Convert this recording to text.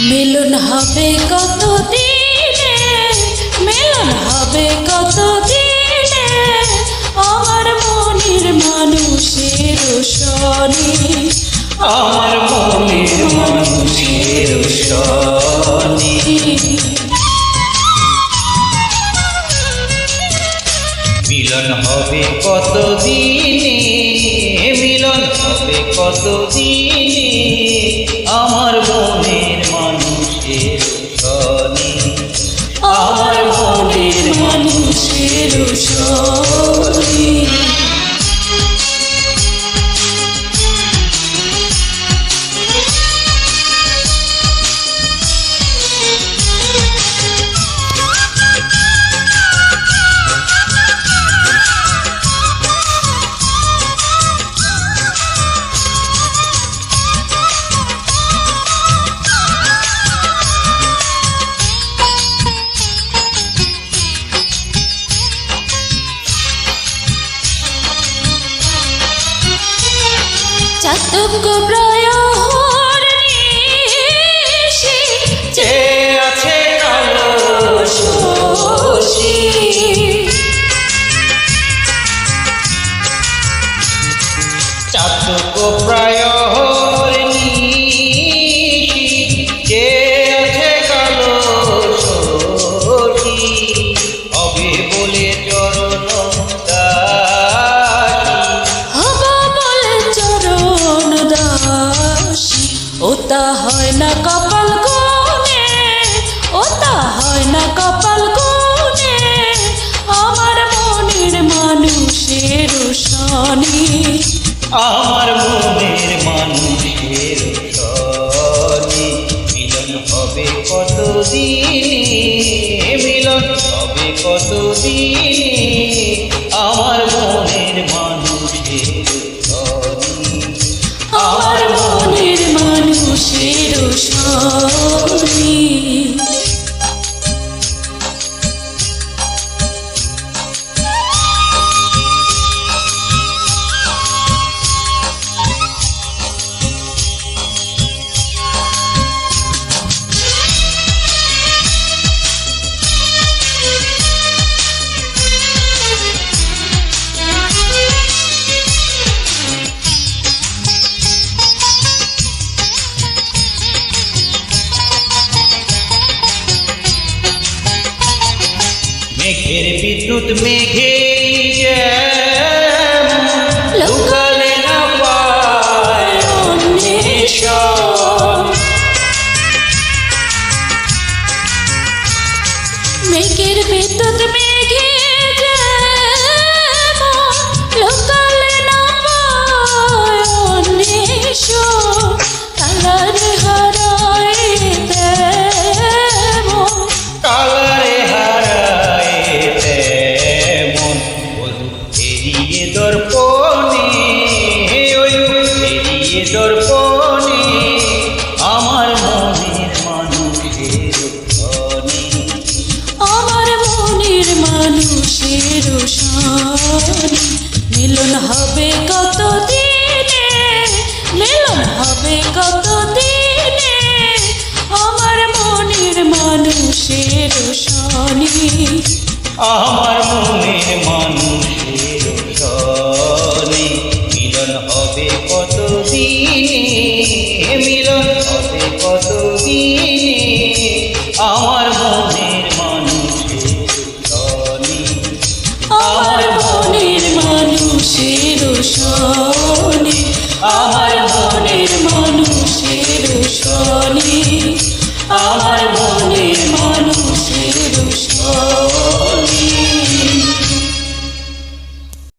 মিলন হবে কত দিনে, মিলন হবে কত দিনে, আমার মনের মানুষের সনে, আমার মনের মানুষের সনে। মিলন হবে কত দিনে, মিলন হবে কত দিনে, আমার মনের মানুষের সনে, আমার মনের মানুষের সনে। চাতক প্রয়র নিশি চেয়ে আছে কালো শশী, চাতক প্রয়র নিশি চেয়ে আছে কালো শশী, হবে বলে চরণ ওতা হয় না কপাল গুনে, ওতা হয় না কপাল গুনে, আমার মনের মানুষের সনে, আমার মনের মানুষের সনে। মিলন হবে কত দিনে, মিলন হবে কত দিনে, আমার মনের মানুষের সনে, আমার মনের মানুষের সনে। মেঘের বিদ্যুৎ মেঘে লুকালে না পায় অন্বেষণ, মেঘের বিদ্যুৎ মেঘে লুকালে না পায় অন্বেষণ, কালারে হারায় তেমন, কালারে হারায় তেমন, এড়িয়ে দর্পণে, ওই এড়িয়ে দর্পণে, আমার মনের মানুষের সনে, আমার মনের মানুষের সনে। মিলন হবে কত দিনে, মিলন হবে কত দিনে, আমার মনের মানুষের সনে, আমার মনের মানুষের